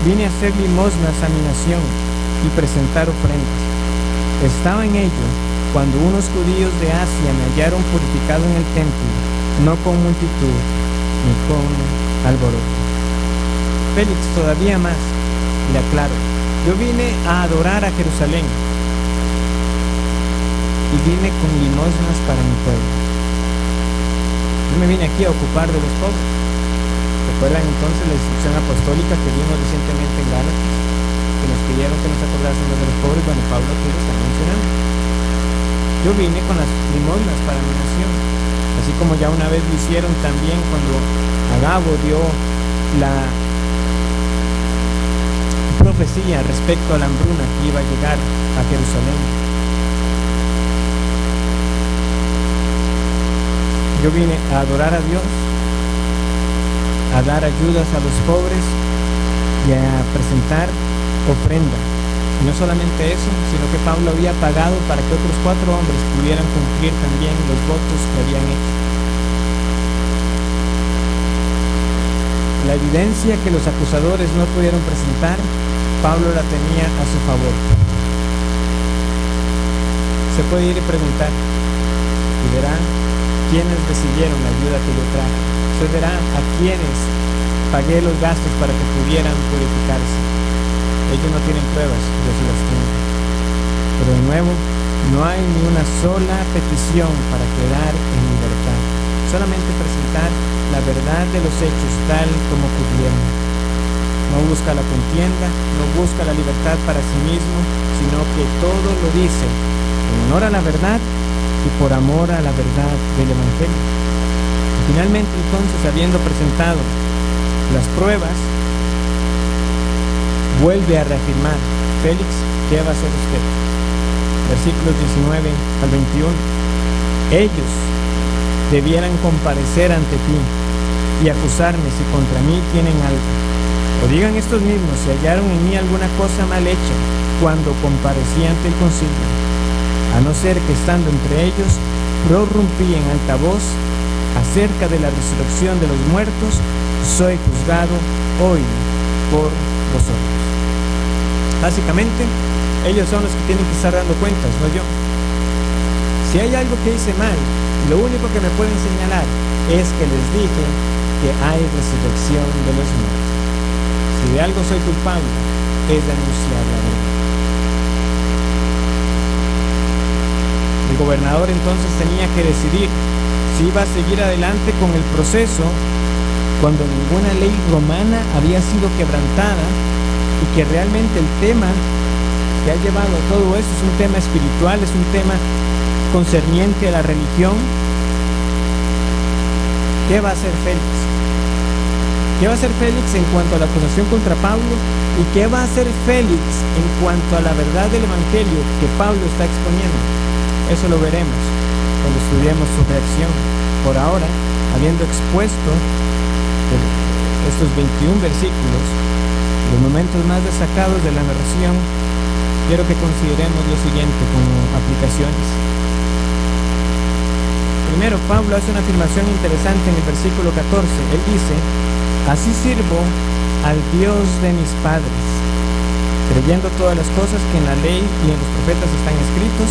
vine a hacer limosnas a mi nación y presentar ofrendas. Estaba en ello cuando unos judíos de Asia me hallaron purificado en el templo, no con multitud ni con alboroto. Félix, todavía más, le aclaro, Yo vine a adorar a Jerusalén y vine con limosnas para mi pueblo. Yo me vine aquí a ocupar de los pobres. ¿Recuerdan entonces la instrucción apostólica que vimos recientemente en Gálatas? Que nos pidieron que nos acordásemos de los pobres. Bueno, Pablo aquí lo está mencionando. Yo vine con las limosnas para mi nación, así como ya una vez lo hicieron también cuando Agabo dio la profecía respecto a la hambruna que iba a llegar a Jerusalén. Yo vine a adorar a Dios, a dar ayudas a los pobres y a presentar ofrenda. Y no solamente eso, sino que Pablo había pagado para que otros 4 hombres pudieran cumplir también los votos que habían hecho. La evidencia que los acusadores no pudieron presentar, Pablo la tenía a su favor. Se puede ir y preguntar y verá quiénes recibieron la ayuda que yo traje. Se verá a quiénes pagué los gastos para que pudieran purificarse. Ellos no tienen pruebas, yo sí las tengo. Pero de nuevo, no hay ni una sola petición para quedar en libertad. Solamente presentar la verdad de los hechos tal como ocurrieron. No busca la contienda, no busca la libertad para sí mismo, sino que todo lo dice en honor a la verdad y por amor a la verdad del Evangelio. Y finalmente, entonces, habiendo presentado las pruebas, vuelve a reafirmar: Félix, ¿qué va a hacer usted? Versículos 19 al 21. Ellos debieran comparecer ante ti y acusarme si contra mí tienen algo. O digan estos mismos si hallaron en mí alguna cosa mal hecha cuando comparecí ante el concilio, a no ser que estando entre ellos prorrumpí en alta voz acerca de la resurrección de los muertos. Soy juzgado hoy por vosotros. Básicamente, ellos son los que tienen que estar dando cuentas, no yo. Si hay algo que hice mal, lo único que me pueden señalar es que les dije que hay resurrección de los muertos. Si de algo soy culpable, es de anunciar la verdad. El gobernador entonces tenía que decidir si iba a seguir adelante con el proceso cuando ninguna ley romana había sido quebrantada y que realmente el tema que ha llevado a todo eso es un tema espiritual, es un tema concerniente a la religión. ¿Qué va a hacer Félix? ¿Qué va a hacer Félix en cuanto a la acusación contra Pablo? ¿Y qué va a hacer Félix en cuanto a la verdad del Evangelio que Pablo está exponiendo? Eso lo veremos cuando estudiemos su reacción. Por ahora, habiendo expuesto estos 21 versículos, los momentos más destacados de la narración, quiero que consideremos lo siguiente como aplicaciones. Primero, Pablo hace una afirmación interesante en el versículo 14. Él dice: así sirvo al Dios de mis padres, creyendo todas las cosas que en la ley y en los profetas están escritos,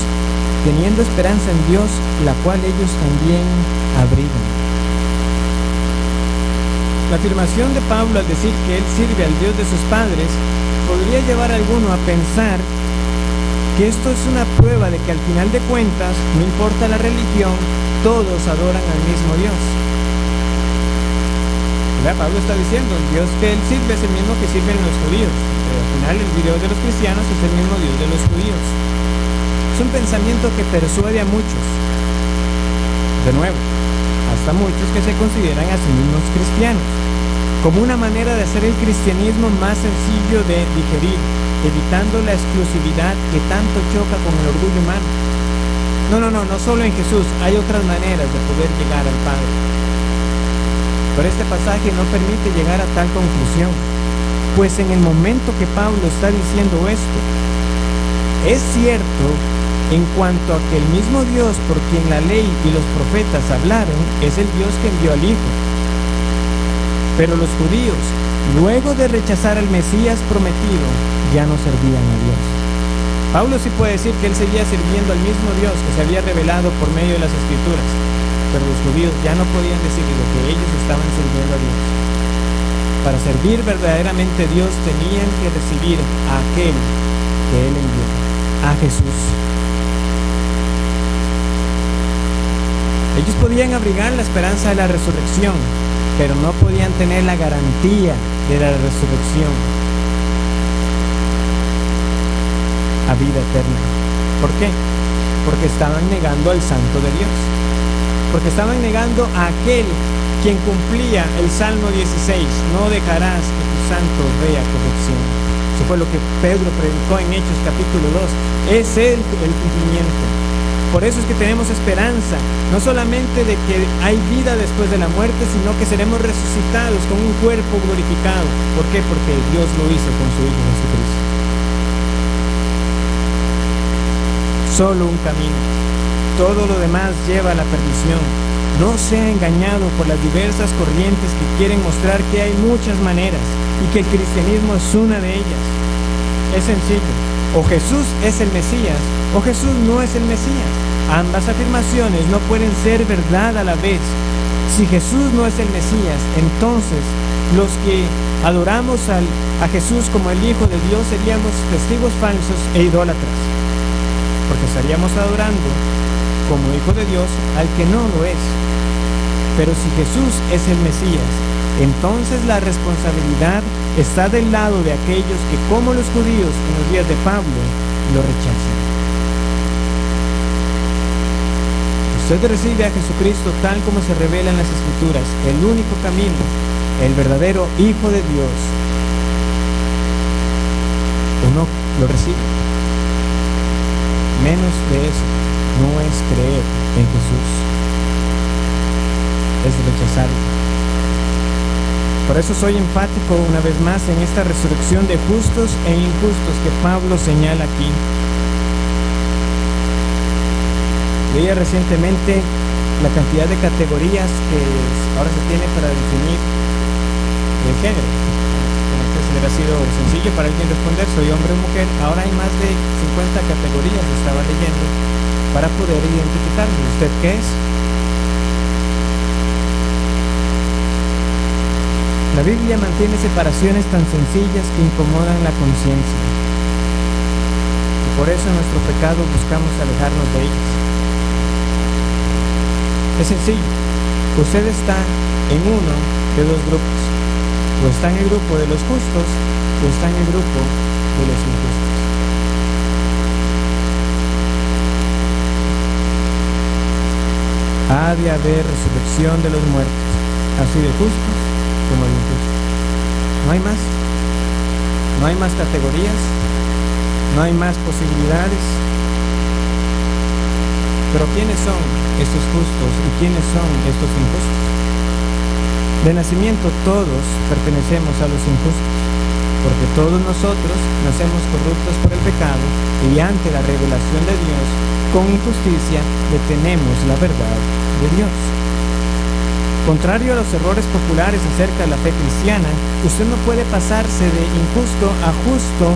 teniendo esperanza en Dios, la cual ellos también abrigan. La afirmación de Pablo al decir que él sirve al Dios de sus padres podría llevar a alguno a pensar que esto es una prueba de que al final de cuentas, no importa la religión, todos adoran al mismo Dios. Pablo está diciendo, el Dios que él sirve es el mismo que sirven los judíos. Pero al final el Dios de los cristianos es el mismo Dios de los judíos. Es un pensamiento que persuade a muchos. De nuevo, hasta muchos que se consideran a sí mismos cristianos, como una manera de hacer el cristianismo más sencillo de digerir, evitando la exclusividad que tanto choca con el orgullo humano. No solo en Jesús, hay otras maneras de poder llegar al Padre. Pero este pasaje no permite llegar a tal conclusión, pues en el momento que Pablo está diciendo esto, es cierto en cuanto a que el mismo Dios por quien la ley y los profetas hablaron es el Dios que envió al Hijo. Pero los judíos, luego de rechazar al Mesías prometido, ya no servían a Dios. Pablo sí puede decir que él seguía sirviendo al mismo Dios que se había revelado por medio de las Escrituras, pero los judíos ya no podían decir lo que ellos estaban sirviendo a Dios. para servir verdaderamente a Dios, tenían que recibir a aquel que Él envió, a Jesús. Ellos podían abrigar la esperanza de la resurrección, pero no podían tener la garantía de la resurrección a vida eterna. ¿Por qué? Porque estaban negando al Santo de Dios, porque estaban negando a aquel quien cumplía el Salmo 16, no dejarás que tu santo vea corrupción. Eso fue lo que Pedro predicó en Hechos capítulo 2. Es el cumplimiento. Por eso es que tenemos esperanza, no solamente de que hay vida después de la muerte, sino que seremos resucitados con un cuerpo glorificado. ¿Por qué? Porque Dios lo hizo con su Hijo Jesucristo. Solo un camino. Todo lo demás lleva a la perdición. No sea engañado por las diversas corrientes que quieren mostrar que hay muchas maneras y que el cristianismo es una de ellas. Es sencillo. O Jesús es el Mesías o Jesús no es el Mesías. Ambas afirmaciones no pueden ser verdad a la vez. Si Jesús no es el Mesías, entonces los que adoramos a Jesús como el Hijo de Dios seríamos testigos falsos e idólatras, porque estaríamos adorando como Hijo de Dios al que no lo es. Pero si Jesús es el Mesías, entonces la responsabilidad está del lado de aquellos que, como los judíos en los días de Pablo, lo rechazan. Usted recibe a Jesucristo tal como se revela en las Escrituras, el único camino, el verdadero Hijo de Dios. Uno lo recibe. Menos de eso no es creer en Jesús, es rechazarlo. Por eso soy enfático una vez más en esta resurrección de justos e injustos que Pablo señala aquí. Leía recientemente la cantidad de categorías que ahora se tiene para definir el género. Antes hubiera sido sencillo para alguien responder, soy hombre o mujer. Ahora hay más de 50 categorías, estaba leyendo, para poder identificarlo. ¿Usted qué es? La Biblia mantiene separaciones tan sencillas que incomodan la conciencia. Y por eso en nuestro pecado buscamos alejarnos de ellas. Es sencillo. Usted está en uno de dos grupos. O está en el grupo de los justos, o está en el grupo de los injustos. Ha de haber resurrección de los muertos, así de justos como de injustos. No hay más. No hay más categorías. No hay más posibilidades. Pero ¿quiénes son estos justos y quiénes son estos injustos? De nacimiento todos pertenecemos a los injustos, porque todos nosotros nacemos corruptos por el pecado y ante la revelación de Dios, con injusticia detenemos la verdad de Dios. Contrario a los errores populares acerca de la fe cristiana, usted no puede pasarse de injusto a justo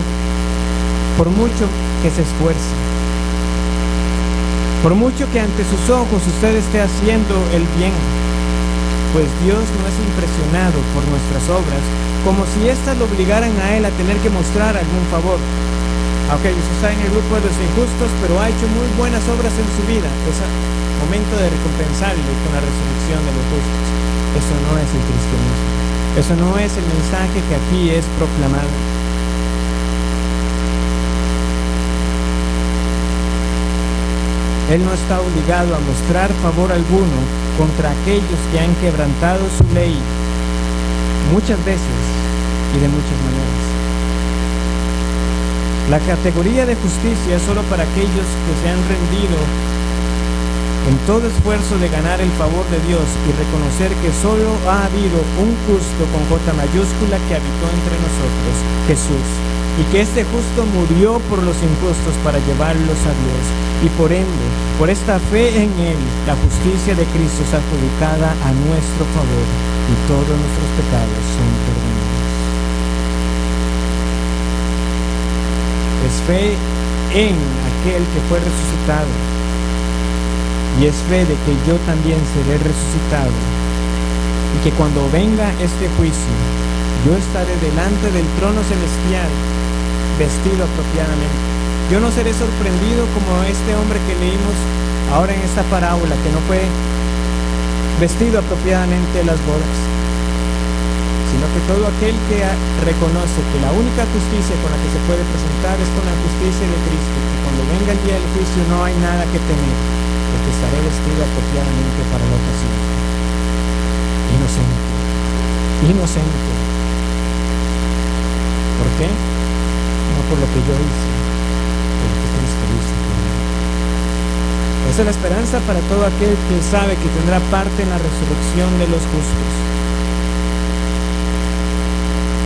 por mucho que se esfuerce. Por mucho que ante sus ojos usted esté haciendo el bien, pues Dios no es impresionado por nuestras obras, como si éstas lo obligaran a Él a tener que mostrar algún favor. Aunque usted está en el grupo de los injustos, pero ha hecho muy buenas obras en su vida, es momento de recompensarle con la resurrección de los justos. Eso no es el cristianismo. Eso no es el mensaje que aquí es proclamado. Él no está obligado a mostrar favor alguno contra aquellos que han quebrantado su ley muchas veces y de muchas maneras. La categoría de justicia es solo para aquellos que se han rendido en todo esfuerzo de ganar el favor de Dios y reconocer que solo ha habido un justo con J mayúscula que habitó entre nosotros, Jesús, y que este justo murió por los injustos para llevarlos a Dios, y por ende, por esta fe en Él, la justicia de Cristo es adjudicada a nuestro favor y todos nuestros pecados son perdonados. Es fe en aquel que fue resucitado, y es fe de que yo también seré resucitado, y que cuando venga este juicio, Yo estaré delante del trono celestial, vestido apropiadamente. Yo no seré sorprendido como este hombre que leímos ahora en esta parábola, que no fue vestido apropiadamente en las bodas, sino que todo aquel que reconoce que la única justicia con la que se puede presentar es con la justicia de Cristo, que cuando venga el día del juicio no hay nada que temer, porque estaré vestido apropiadamente para la ocasión. Inocente. ¿Por qué? No por lo que yo hice, por lo que Cristo hizo por mí. Esa es la esperanza para todo aquel que sabe que tendrá parte en la resurrección de los justos.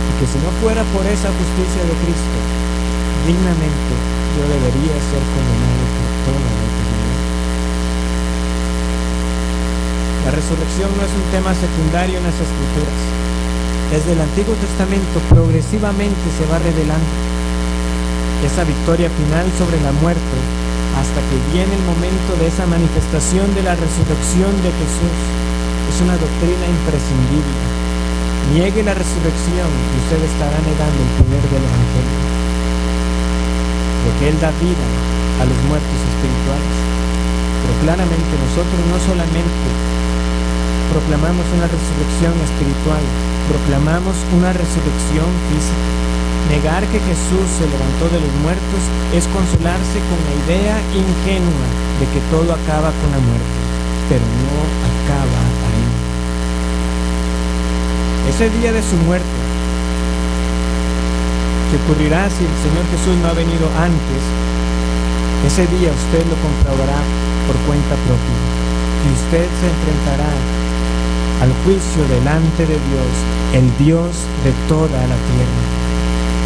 Y que si no fuera por esa justicia de Cristo, dignamente yo debería ser condenado por toda la eternidad. La resurrección no es un tema secundario en las Escrituras. Desde el Antiguo Testamento progresivamente se va revelando esa victoria final sobre la muerte hasta que viene el momento de esa manifestación de la resurrección de Jesús. Es una doctrina imprescindible. Niegue la resurrección y usted estará negando el poder del Evangelio, porque Él da vida a los muertos espirituales. Pero claramente nosotros no solamente proclamamos una resurrección espiritual, proclamamos una resurrección física. Negar que Jesús se levantó de los muertos es consolarse con la idea ingenua de que todo acaba con la muerte, pero no acaba ahí. Ese día de su muerte, que ocurrirá si el Señor Jesús no ha venido antes, ese día usted lo comprobará por cuenta propia, y usted se enfrentará al juicio delante de Dios, el Dios de toda la tierra.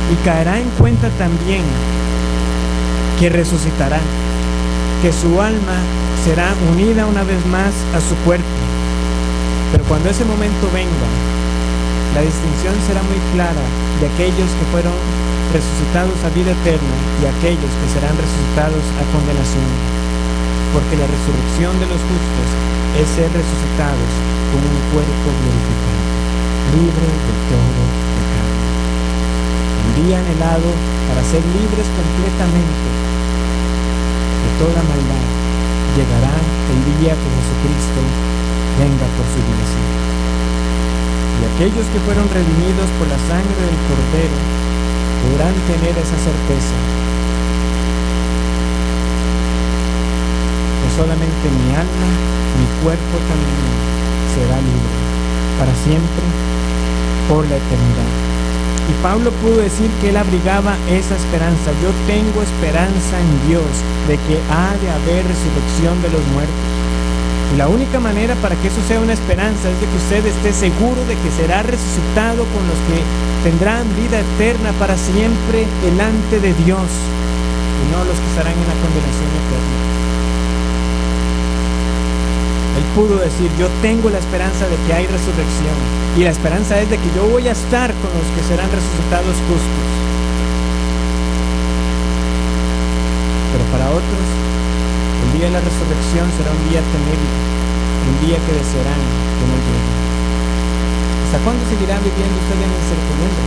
Y caerá en cuenta también que resucitará, que su alma será unida una vez más a su cuerpo. Pero cuando ese momento venga, la distinción será muy clara de aquellos que fueron resucitados a vida eterna y aquellos que serán resucitados a condenación. Porque la resurrección de los justos es ser resucitados con un cuerpo glorificado, libre de todo pecado. El día anhelado para ser libres completamente de toda maldad llegará el día que Jesucristo venga por su iglesia. Y aquellos que fueron redimidos por la sangre del Cordero podrán tener esa certeza. No solamente mi alma, mi cuerpo también será libre para siempre, por la eternidad. Y Pablo pudo decir que él abrigaba esa esperanza. Yo tengo esperanza en Dios de que ha de haber resurrección de los muertos. Y la única manera para que eso sea una esperanza es de que usted esté seguro de que será resucitado con los que tendrán vida eterna para siempre delante de Dios, y no los que estarán en la condenación eterna. Él pudo decir, yo tengo la esperanza de que hay resurrección, y la esperanza es de que yo voy a estar con los que serán resucitados justos. Pero para otros, el día de la resurrección será un día temible, un día que desearán que no llegue. ¿Hasta cuándo seguirá viviendo usted en incertidumbre?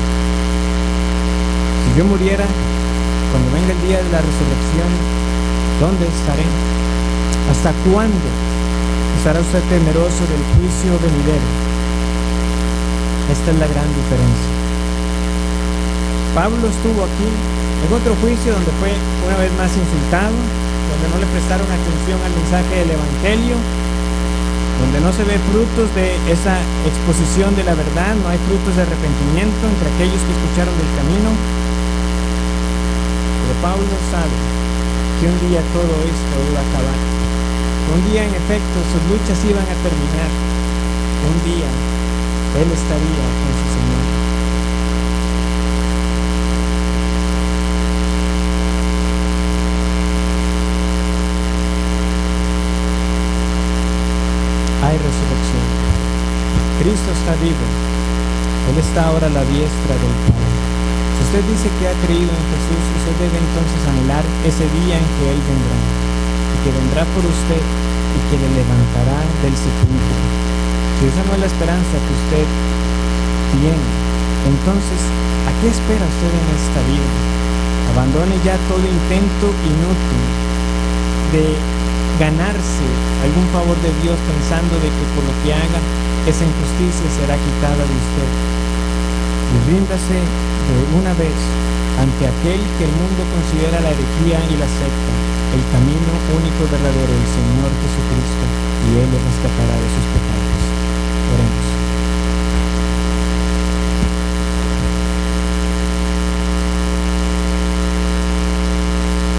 Si yo muriera, cuando venga el día de la resurrección, ¿dónde estaré? ¿Hasta cuándo estará usted temeroso del juicio venidero? Esta es la gran diferencia. Pablo estuvo aquí en otro juicio donde fue una vez más insultado, donde no le prestaron atención al mensaje del Evangelio, donde no se ve frutos de esa exposición de la verdad, no hay frutos de arrepentimiento entre aquellos que escucharon del camino. Pero Pablo sabe que un día todo esto iba a acabar. Un día, en efecto, sus luchas iban a terminar. Un día, él estaría con su Señor. Hay resurrección. Cristo está vivo. Él está ahora a la diestra del Padre. Si usted dice que ha creído en Jesús, usted debe entonces anhelar ese día en que Él vendrá, y que vendrá por usted y que le levantará del sepulcro. Si esa no es la esperanza que usted tiene, Entonces, ¿a qué espera usted en esta vida? Abandone ya todo intento inútil de ganarse algún favor de Dios pensando de que por lo que haga esa injusticia será quitada de usted. Y ríndase de una vez ante aquel que el mundo considera la herejía y la secta, el camino único y verdadero del Señor Jesucristo, y Él le rescatará de sus pecados. Oremos.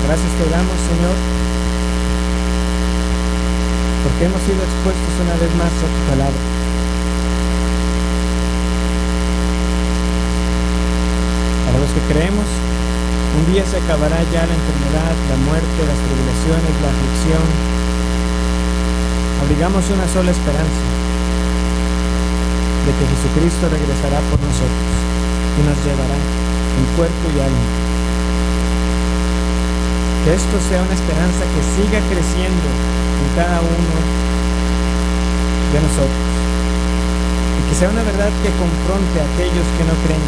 Gracias te damos, Señor, porque hemos sido expuestos una vez más a tu palabra. Para los que creemos, un día se acabará ya la enfermedad, la muerte, las tribulaciones, la aflicción. Abrigamos una sola esperanza, de que Jesucristo regresará por nosotros y nos llevará en cuerpo y alma. Que esto sea una esperanza que siga creciendo en cada uno de nosotros, y que sea una verdad que confronte a aquellos que no creen,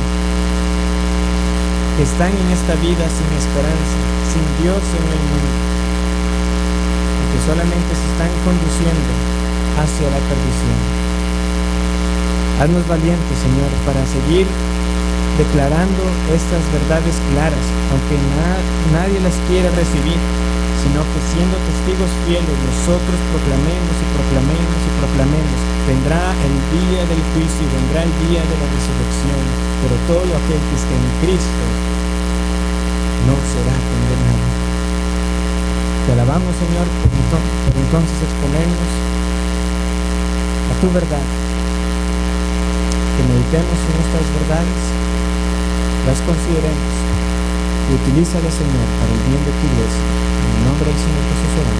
que están en esta vida sin esperanza, sin Dios en el mundo, y que solamente se están conduciendo hacia la perdición. Haznos valientes, Señor, para seguir declarando estas verdades claras, aunque nadie las quiera recibir, sino que siendo testigos fieles nosotros proclamemos y proclamemos y proclamemos. Vendrá el día del juicio, vendrá el día de la resurrección, pero todo aquel que esté en Cristo no será condenado. Te alabamos, Señor, por entonces exponernos a tu verdad, que meditemos en estas verdades, las consideremos y utilízalas, Señor, para el bien de tu iglesia. En el nombre del Señor Jesús oramos.